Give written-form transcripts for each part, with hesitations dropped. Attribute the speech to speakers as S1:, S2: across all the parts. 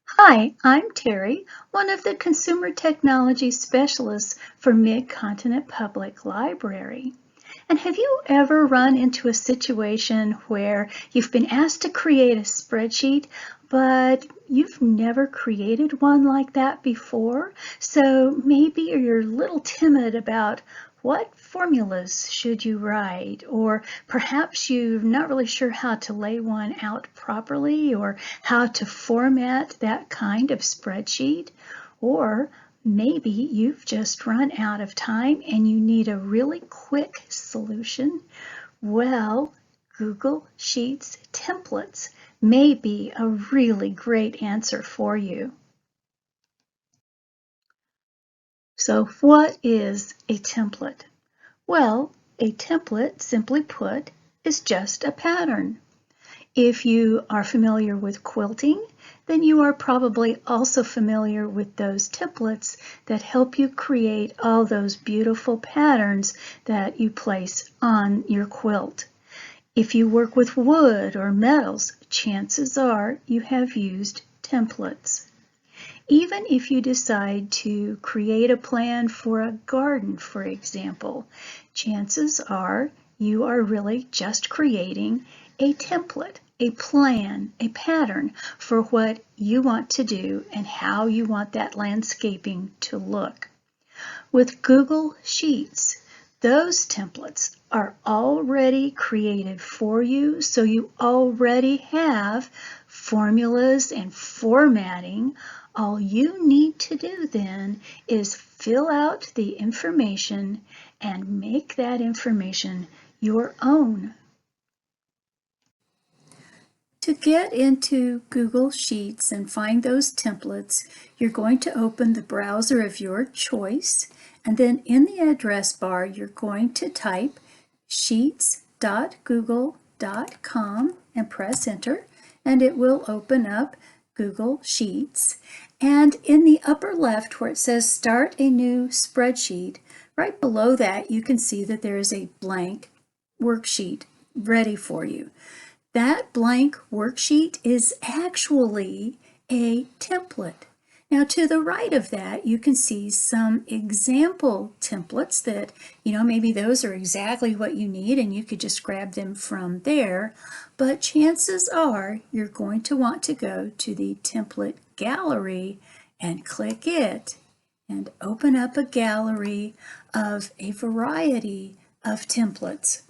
S1: Hi, I'm Terry, one of the consumer technology specialists for Mid-Continent Public Library. And have you ever run into a situation where you've been asked to create a spreadsheet, but you've never created one like that before? So maybe you're a little timid about what formulas should you write, or perhaps you're not really sure how to lay one out properly or how to format that kind of spreadsheet, or maybe you've just run out of time and you need a really quick solution. Well, Google Sheets templates may be a really great answer for you. So what is a template? Well, a template, simply put, is just a pattern. If you are familiar with quilting, then you are probably also familiar with those templates that help you create all those beautiful patterns that you place on your quilt. If you work with wood or metals, chances are you have used templates. Even if you decide to create a plan for a garden, for example, chances are you are really just creating a template, a plan, a pattern for what you want to do and how you want that landscaping to look. With Google Sheets, those templates are already created for you, so you already have formulas and formatting. All you need to do then is fill out the information and make that information your own. To get into Google Sheets and find those templates, you're going to open the browser of your choice, and then in the address bar, you're going to type sheets.google.com and press enter, and it will open up Google Sheets. And in the upper left where it says Start a New Spreadsheet, right below that you can see that there is a blank worksheet ready for you. That blank worksheet is actually a template. Now to the right of that, you can see some example templates that, maybe those are exactly what you need and you could just grab them from there. But chances are you're going to want to go to the template gallery and click it and open up a gallery of a variety of templates.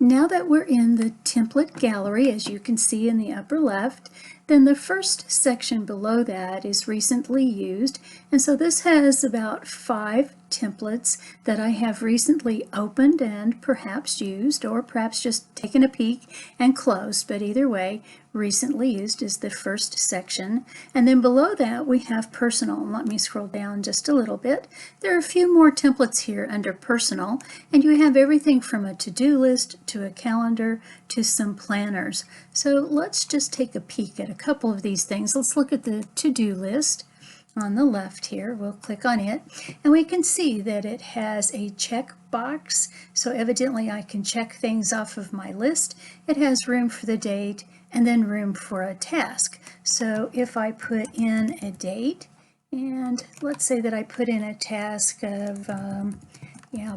S1: Now that we're in the template gallery, as you can see in the upper left, then the first section below that is recently used, and so this has about 5 templates that I have recently opened and perhaps used, or perhaps just taken a peek and closed, but either way, recently used is the first section. And then below that we have personal. Let me scroll down just a little bit. There are a few more templates here under personal, and you have everything from a to-do list to a calendar to some planners. So let's just take a peek at a couple of these things. Let's look at the to-do list. On the left here, we'll click on it, and we can see that it has a check box, so evidently I can check things off of my list. It has room for the date and then room for a task. So if I put in a date, and let's say that I put in a task of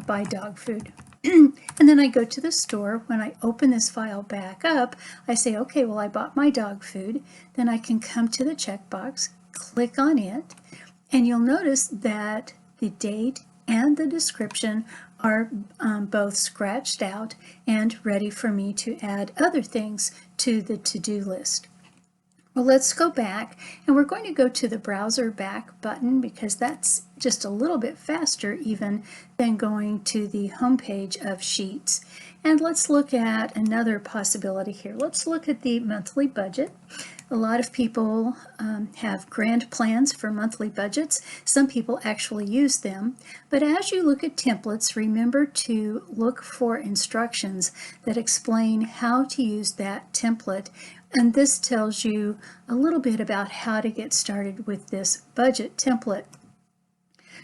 S1: buy dog food. And then I go to the store. When I open this file back up, I say, okay, well, I bought my dog food. Then I can come to the checkbox, click on it, and you'll notice that the date and the description are both scratched out and ready for me to add other things to the to-do list. Well, let's go back, and we're going to go to the browser back button because that's just a little bit faster even than going to the home page of Sheets. And let's look at another possibility here. Let's look at the monthly budget. A lot of people have grand plans for monthly budgets. Some people actually use them. But as you look at templates, remember to look for instructions that explain how to use that template. And this tells you a little bit about how to get started with this budget template.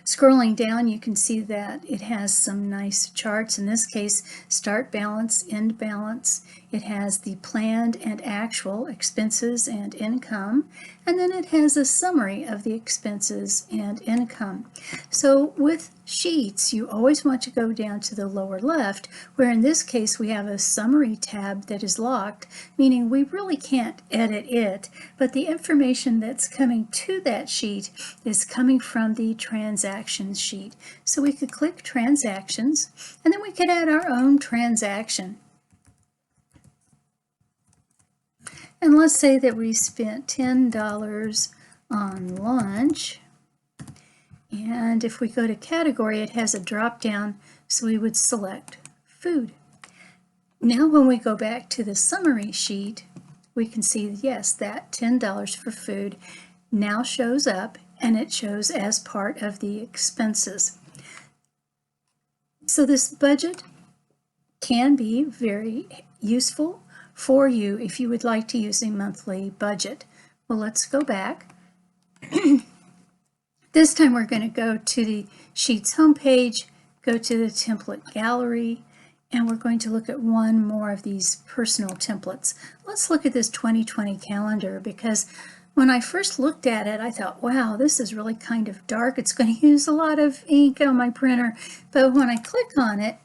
S1: Scrolling down, you can see that it has some nice charts. In this case, start balance, end balance. It has the planned and actual expenses and income, and then it has a summary of the expenses and income. So with sheets, you always want to go down to the lower left, where in this case we have a summary tab that is locked, meaning we really can't edit it, but the information that's coming to that sheet is coming from the transactions sheet. So we could click transactions, and then we could add our own transaction. And let's say that we spent $10 on lunch. And if we go to category, it has a drop down, so we would select food. Now when we go back to the summary sheet, we can see, yes, that $10 for food now shows up, and it shows as part of the expenses. So this budget can be very useful for you if you would like to use a monthly budget. Well, let's go back. This time we're going to go to the Sheets homepage, go to the template gallery, and we're going to look at one more of these personal templates. Let's look at this 2020 calendar, because when I first looked at it, I thought, wow, this is really kind of dark. It's going to use a lot of ink on my printer. But when I click on it,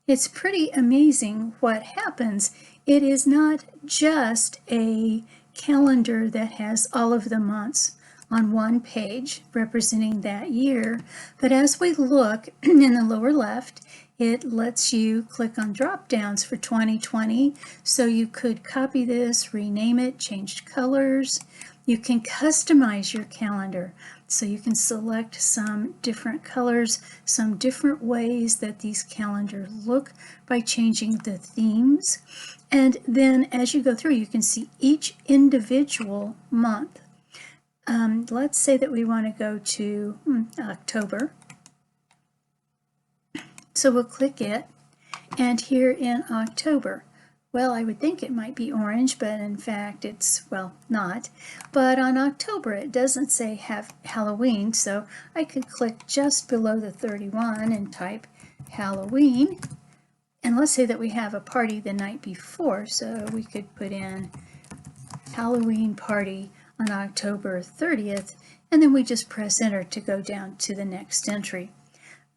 S1: it's pretty amazing what happens. It is not just a calendar that has all of the months on one page representing that year, but as we look in the lower left, it lets you click on drop downs for 2020. So you could copy this, rename it, change colors. You can customize your calendar. So you can select some different colors, some different ways that these calendars look by changing the themes. And then as you go through, you can see each individual month. Let's say that we want to go to October. So we'll click it, and here in October, well, I would think it might be orange, but in fact it's, well, not. But on October it doesn't say have Halloween, so I could click just below the 31 and type Halloween. And let's say that we have a party the night before, so we could put in Halloween party on October 30th, and then we just press enter to go down to the next entry.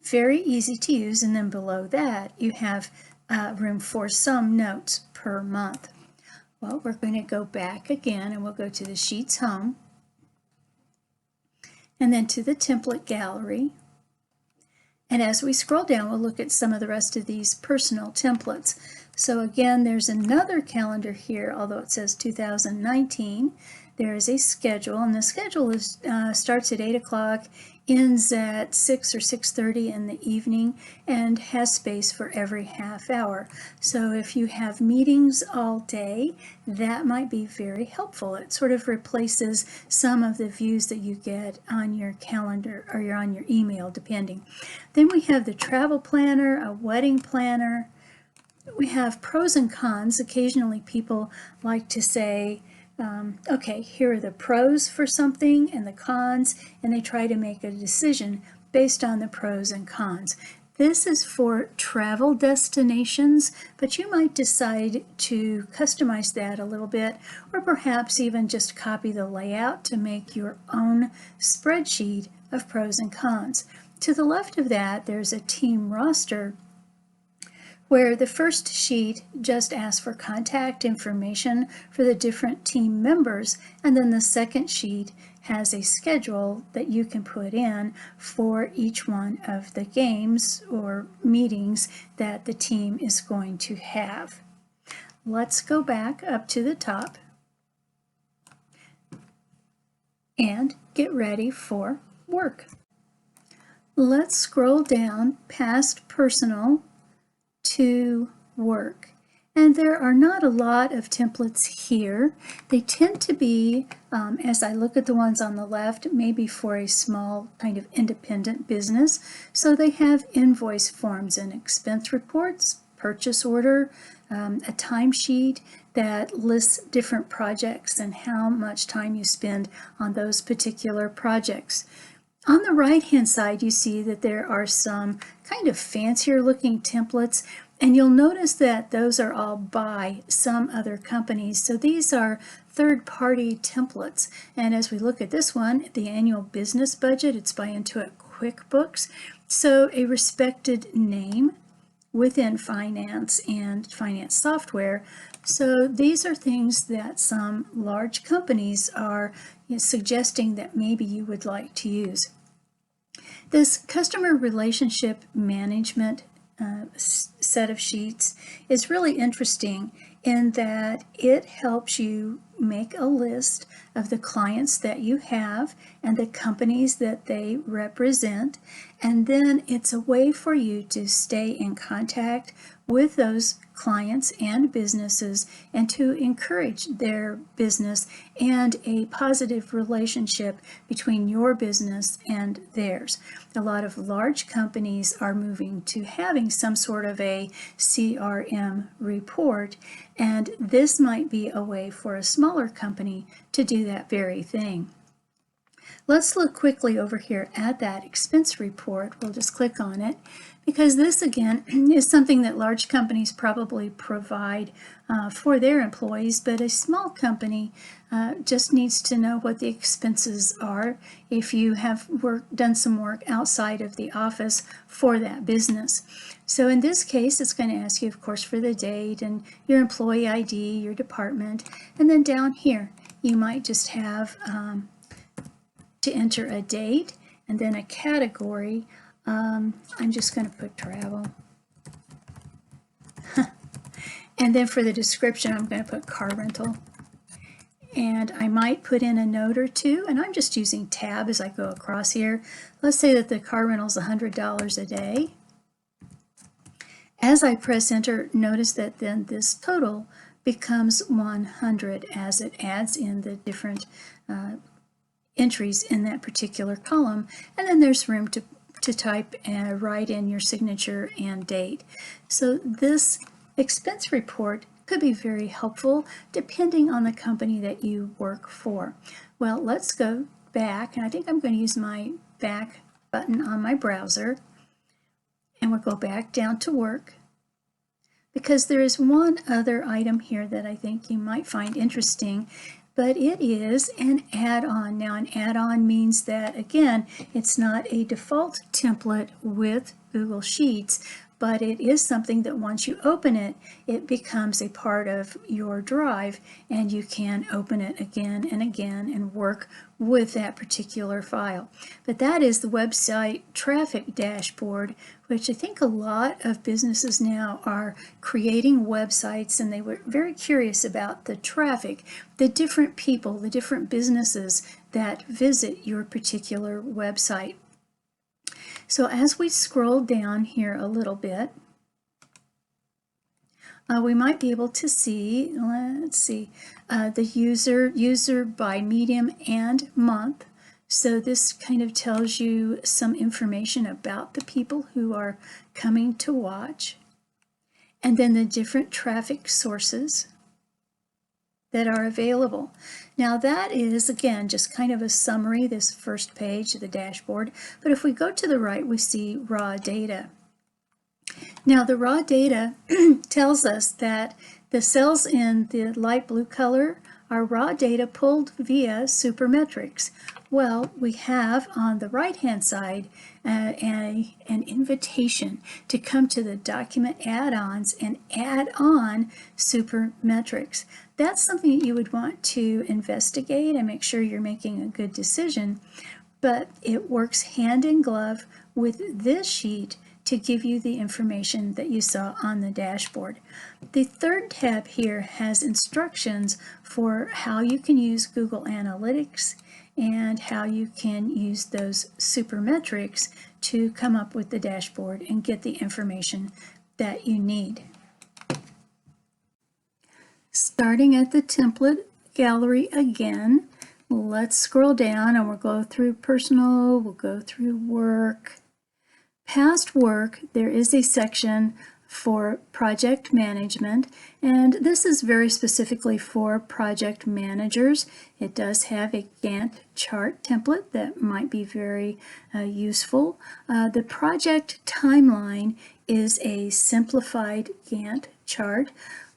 S1: Very easy to use, and then below that you have room for some notes per month. Well, we're going to go back again, and we'll go to the Sheets home, and then to the template gallery. And as we scroll down, we'll look at some of the rest of these personal templates. So again, there's another calendar here, although it says 2019. There is a schedule, and the schedule is starts at 8 o'clock, ends at 6 or 6:30 in the evening, and has space for every half hour. So if you have meetings all day, that might be very helpful. It sort of replaces some of the views that you get on your calendar or on your email, depending. Then we have the travel planner, a wedding planner. We have pros and cons. Occasionally people like to say, okay, here are the pros for something and the cons, and they try to make a decision based on the pros and cons. This is for travel destinations, but you might decide to customize that a little bit, or perhaps even just copy the layout to make your own spreadsheet of pros and cons. To the left of that, there's a team roster, where the first sheet just asks for contact information for the different team members, and then the second sheet has a schedule that you can put in for each one of the games or meetings that the team is going to have. Let's go back up to the top and get ready for work. Let's scroll down past personal to work. And there are not a lot of templates here. They tend to be, as I look at the ones on the left, maybe for a small kind of independent business. So they have invoice forms and expense reports, purchase order, a timesheet that lists different projects and how much time you spend on those particular projects. On the right-hand side, you see that there are some kind of fancier looking templates, and you'll notice that those are all by some other companies. So these are third-party templates. And as we look at this one, the annual business budget, it's by Intuit QuickBooks. So a respected name within finance and finance software. So these are things that some large companies are suggesting that maybe you would like to use. This customer relationship management set of sheets is really interesting in that it helps you make a list of the clients that you have and the companies that they represent, and then it's a way for you to stay in contact with those clients and businesses and to encourage their business and a positive relationship between your business and theirs. A lot of large companies are moving to having some sort of a CRM report, and this might be a way for a smaller company to do that very thing. Let's look quickly over here at that expense report. We'll just click on it because this again is something that large companies probably provide for their employees, but a small company just needs to know what the expenses are if you have done some work outside of the office for that business. So in this case, it's going to ask you, of course, for the date and your employee ID, your department, and then down here you might just have to enter a date and then a category. I'm just going to put travel. And then for the description, I'm going to put car rental. And I might put in a note or two, and I'm just using tab as I go across here. Let's say that the car rental is $100 a day. As I press enter, notice that then this total becomes 100 as it adds in the different entries in that particular column, and then there's room to type and write in your signature and date. So this expense report could be very helpful depending on the company that you work for. Well, let's go back, and I think I'm going to use my back button on my browser, and we'll go back down to work, because there is one other item here that I think you might find interesting, but it is an add-on. Now, an add-on means that, again, it's not a default template with Google Sheets, but it is something that once you open it, it becomes a part of your drive, and you can open it again and again and work with that particular file. But that is the website traffic dashboard, which I think a lot of businesses now are creating websites, and they were very curious about the traffic, the different people, the different businesses that visit your particular website. So as we scroll down here a little bit, we might be able to see, let's see, the user by medium and month. So this kind of tells you some information about the people who are coming to watch, and then the different traffic sources that are available. Now that is, again, just kind of a summary, this first page of the dashboard, but if we go to the right, we see raw data. Now the raw data tells us that the cells in the light blue color are raw data pulled via Supermetrics. Well, we have on the right-hand side an invitation to come to the document add-ons and add on Supermetrics. That's something that you would want to investigate and make sure you're making a good decision, but it works hand in glove with this sheet to give you the information that you saw on the dashboard. The third tab here has instructions for how you can use Google Analytics and how you can use those Supermetrics to come up with the dashboard and get the information that you need. Starting at the template gallery again, let's scroll down and we'll go through personal, we'll go through work. Past work, there is a section for project management, and this is very specifically for project managers. It does have a Gantt chart template that might be very useful. The project timeline is a simplified Gantt chart,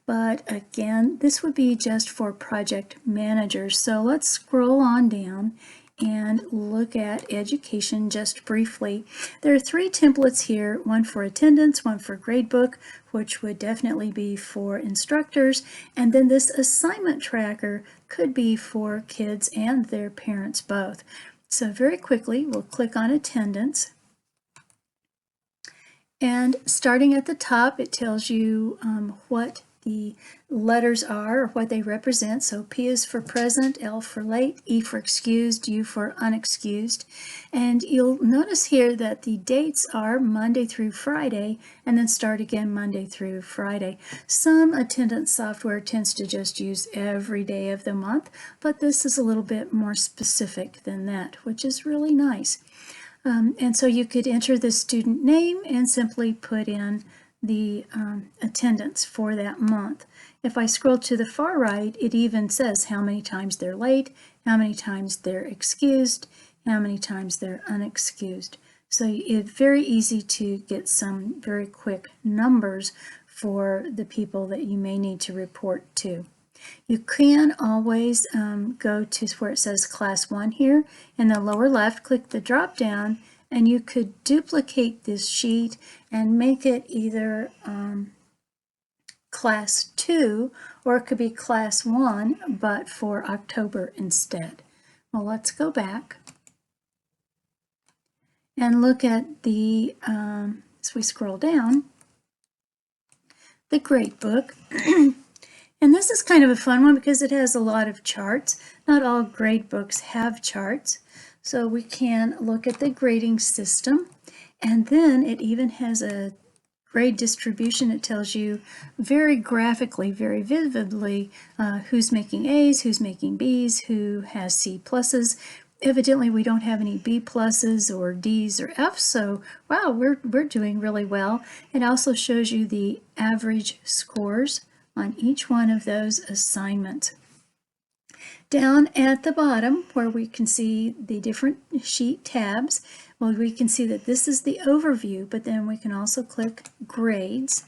S1: but again, this would be just for project managers. So let's scroll on down and look at education just briefly. There are 3 templates here, one for attendance, one for gradebook, which would definitely be for instructors, and then this assignment tracker could be for kids and their parents both. So very quickly, we'll click on attendance. And starting at the top, it tells you what the letters are, or what they represent. So P is for present, L for late, E for excused, U for unexcused. And you'll notice here that the dates are Monday through Friday, and then start again Monday through Friday. Some attendance software tends to just use every day of the month, but this is a little bit more specific than that, which is really nice. And so you could enter the student name and simply put in the attendance for that month. If I scroll to the far right, it even says how many times they're late, how many times they're excused, how many times they're unexcused. So it's very easy to get some very quick numbers for the people that you may need to report to. You can always go to where it says Class 1 here. In the lower left, click the drop down, and you could duplicate this sheet and make it either Class 2, or it could be Class 1, but for October instead. Well, let's go back and look at the, as we scroll down, the gradebook. And this is kind of a fun one because it has a lot of charts. Not all grade books have charts. So we can look at the grading system, and then it even has a grade distribution. It tells you very graphically, very vividly, who's making A's, who's making B's, who has C pluses. Evidently, we don't have any B pluses or D's or F's, so wow, we're doing really well. It also shows you the average scores on each one of those assignments. Down at the bottom, where we can see the different sheet tabs, well, we can see that this is the overview, but then we can also click grades.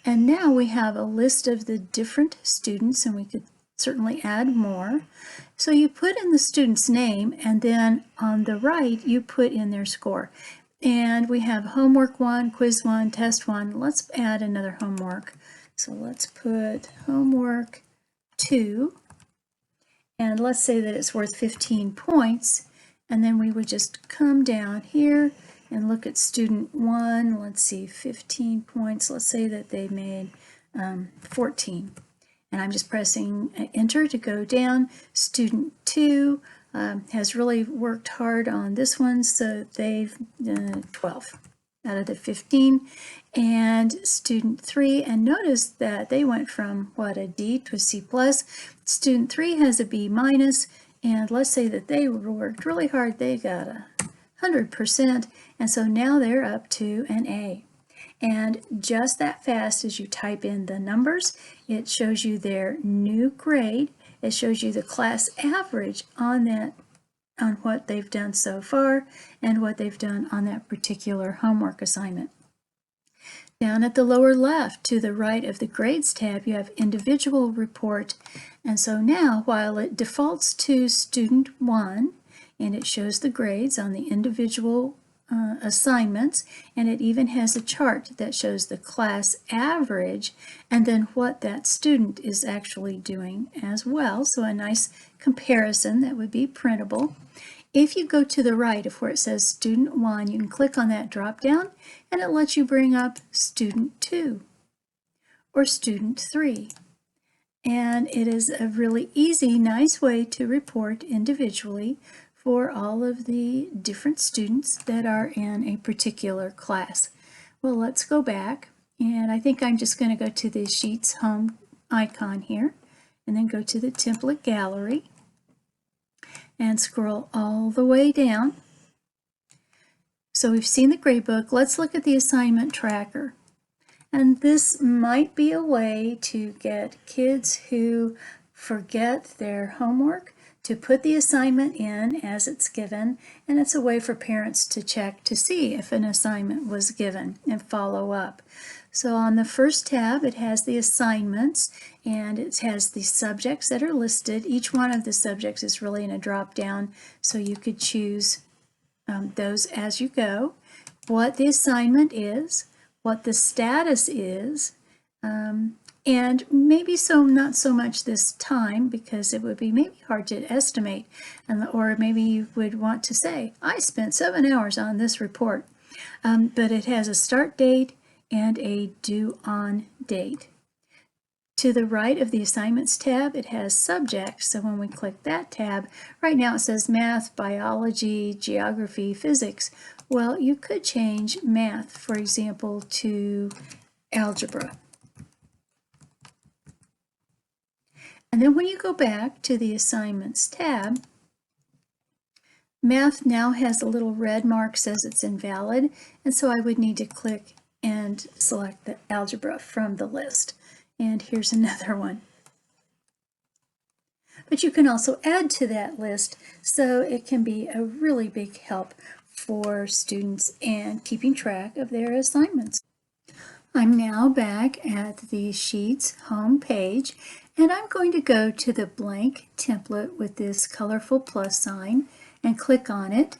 S1: And now we have a list of the different students, and we could certainly add more. So you put in the student's name, and then on the right, you put in their score. And we have homework 1, quiz 1, test 1. Let's add another homework. So let's put homework 2, and let's say that it's worth 15 points, and then we would just come down here and look at student 1. Let's see, 15 points. Let's say that they made 14, and I'm just pressing enter to go down. Student 2 has really worked hard on this one, so they've 12 out of the 15. And student 3, and notice that they went from what, a D to a C plus. Student 3 has a B minus, and let's say that they worked really hard. They got 100%, and so now they're up to an A. And just that fast as you type in the numbers, it shows you their new grade. It shows you the class average on that, on what they've done so far and what they've done on that particular homework assignment. Down at the lower left to the right of the grades tab, you have individual report. And so now, while it defaults to student 1 and it shows the grades on the individual assignments, and it even has a chart that shows the class average and then what that student is actually doing as well. So a nice comparison that would be printable. If you go to the right of where it says student 1, you can click on that drop down, and it lets you bring up student 2 or student 3. And it is a really easy, nice way to report individually for all of the different students that are in a particular class. Well, let's go back, and I think I'm just going to go to the Sheets home icon here, and then go to the template gallery and scroll all the way down. So we've seen the gradebook. Let's look at the assignment tracker. And this might be a way to get kids who forget their homework to put the assignment in as it's given, and it's a way for parents to check to see if an assignment was given and follow up. So on the first tab, it has the assignments, and it has the subjects that are listed. Each one of the subjects is really in a drop down, so you could choose those as you go, what the assignment is, what the status is, and maybe not so much this time, because it would be maybe hard to estimate, or maybe you would want to say, I spent 7 hours on this report. But it has a start date and a due on date. To the right of the assignments tab, it has subjects. So when we click that tab, right now it says math, biology, geography, physics. Well, you could change math, for example, to algebra. And then when you go back to the assignments tab, math now has a little red mark, says it's invalid, and so I would need to click and select the algebra from the list. And here's another one. But you can also add to that list, so it can be a really big help for students and keeping track of their assignments. I'm now back at the Sheets home page, and I'm going to go to the blank template with this colorful plus sign and click on it.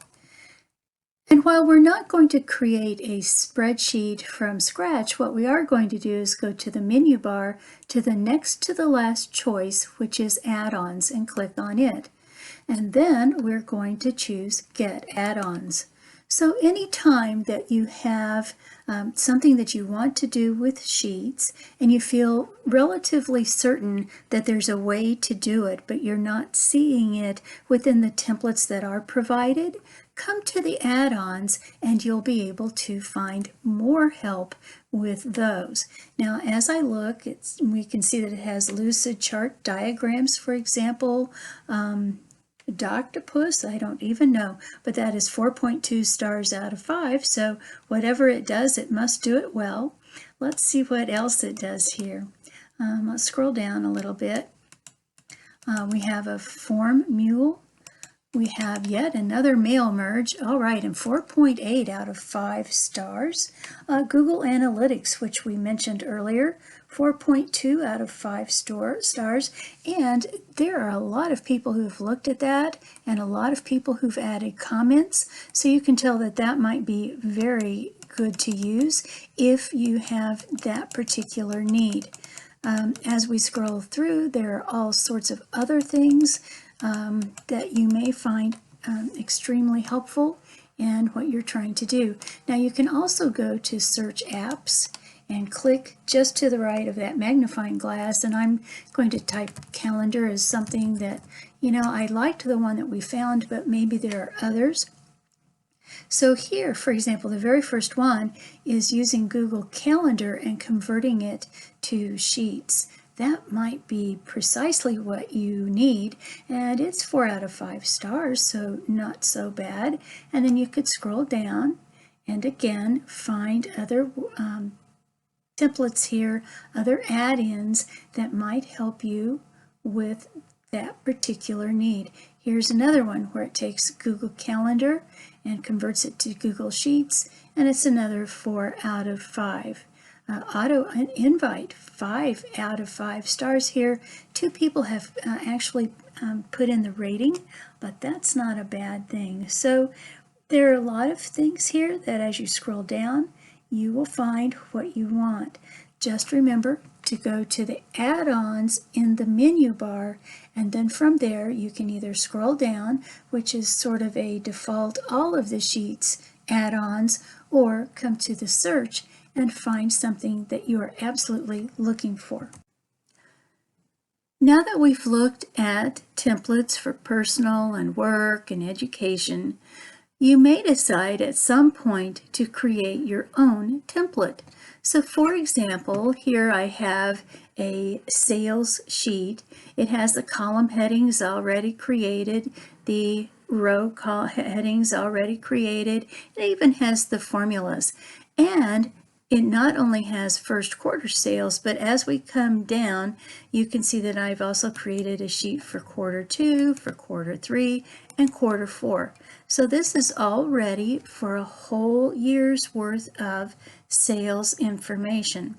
S1: And while we're not going to create a spreadsheet from scratch, what we are going to do is go to the menu bar to the next to the last choice, which is Add-Ons, and click on it. And then we're going to choose Get Add-Ons. So anytime that you have something that you want to do with Sheets and you feel relatively certain that there's a way to do it, but you're not seeing it within the templates that are provided, come to the add-ons and you'll be able to find more help with those. Now, as I look, we can see that it has lucid chart diagrams, for example. Doctopus, I don't even know, but that is 4.2 stars out of 5, so whatever it does, it must do it well. Let's see what else it does here. Let's scroll down a little bit. We have a form mule. We have yet another mail merge. All right, and 4.8 out of 5 stars. Google Analytics, which we mentioned earlier, 4.2 out of 5 stars. And there are a lot of people who've looked at that and a lot of people who've added comments. So you can tell that that might be very good to use if you have that particular need. As we scroll through, there are all sorts of other things that you may find extremely helpful in what you're trying to do. Now you can also go to Search Apps and click just to the right of that magnifying glass, and I'm going to type calendar as something that, you know, I liked the one that we found, but maybe there are others. So here, for example, the very first one is using Google Calendar and converting it to Sheets. That might be precisely what you need, and it's 4 out of 5 stars, so not so bad. And then you could scroll down and again find other templates here, other add-ins that might help you with that particular need. Here's another one where it takes Google Calendar and converts it to Google Sheets, and it's another 4 out of 5. Auto invite, 5 out of 5 stars here. 2 people have actually put in the rating, but that's not a bad thing. So there are a lot of things here that as you scroll down, you will find what you want. Just remember to go to the add-ons in the menu bar, and then from there you can either scroll down, which is sort of a default all of the Sheets add-ons, or come to the search and find something that you are absolutely looking for. Now that we've looked at templates for personal and work and education, you may decide at some point to create your own template. So for example, here I have a sales sheet. It has the column headings already created, the row headings already created. It even has the formulas. And it not only has first quarter sales, but as we come down, you can see that I've also created a sheet for quarter 2, for quarter 3, and quarter 4. So this is all ready for a whole year's worth of sales information.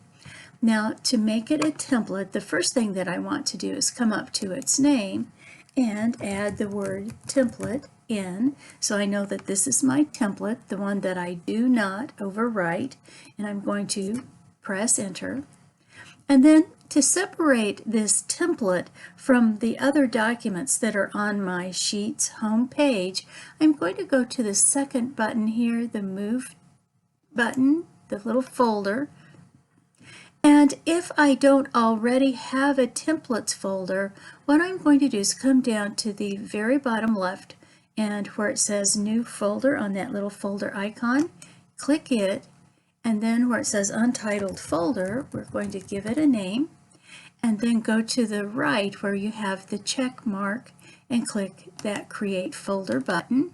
S1: Now, to make it a template, the first thing that I want to do is come up to its name and add the word template in, so I know that this is my template, the one that I do not overwrite, and I'm going to press enter. And then to separate this template from the other documents that are on my sheet's home page, I'm going to go to the second button here, the move button, the little folder. And if I don't already have a templates folder, what I'm going to do is come down to the very bottom left and where it says new folder on that little folder icon, click it, and then where it says untitled folder, we're going to give it a name, and then go to the right where you have the check mark and click that create folder button.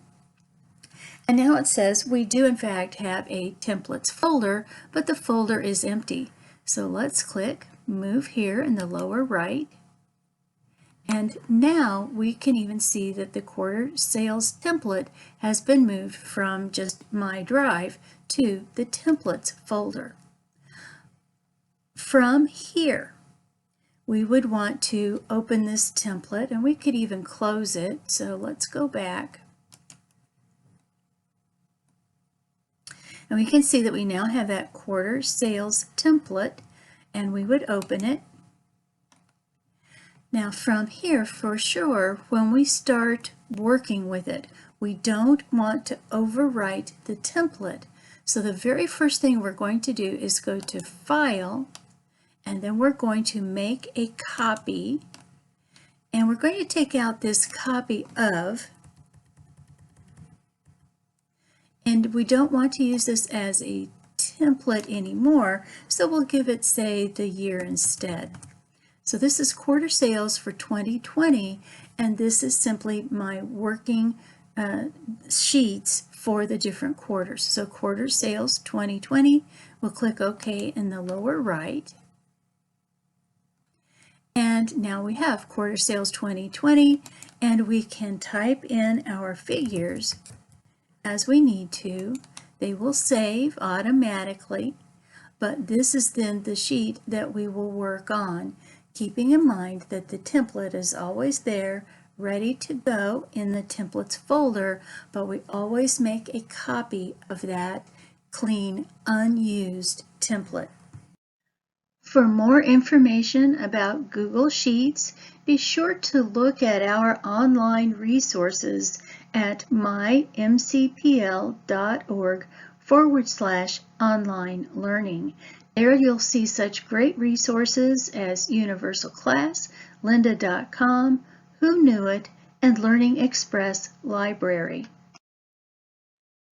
S1: And now it says we do in fact have a templates folder, but the folder is empty. So let's click move here in the lower right. And now we can even see that the quarter sales template has been moved from just my drive to the templates folder. From here, we would want to open this template, and we could even close it. So let's go back. And we can see that we now have that quarter sales template, and we would open it. Now from here, for sure, when we start working with it, we don't want to overwrite the template. So the very first thing we're going to do is go to File, and then we're going to make a copy, and we're going to take out this copy of, and we don't want to use this as a template anymore, so we'll give it, say, the year instead. So this is quarter sales for 2020, and this is simply my working sheets for the different quarters. So quarter sales 2020, we'll click OK in the lower right. And now we have quarter sales 2020, and we can type in our figures as we need to. They will save automatically, but this is then the sheet that we will work on, keeping in mind that the template is always there, ready to go in the templates folder, but we always make a copy of that clean, unused template. For more information about Google Sheets, be sure to look at our online resources at mymcpl.org/online learning. There you'll see such great resources as Universal Class, lynda.com, Who Knew It, and Learning Express Library.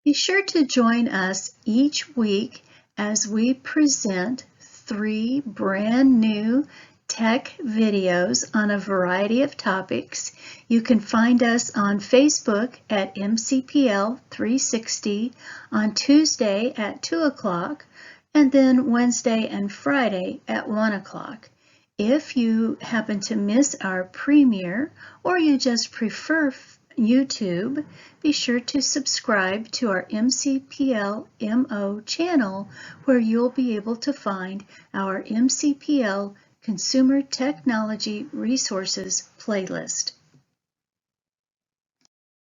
S1: Be sure to join us each week as we present 3 brand new tech videos on a variety of topics. You can find us on Facebook at MCPL 360 on Tuesday at 2 o'clock, and then Wednesday and Friday at 1 o'clock. If you happen to miss our premiere, or you just prefer YouTube, be sure to subscribe to our MCPL MO channel, where you'll be able to find our MCPL Consumer Technology Resources playlist.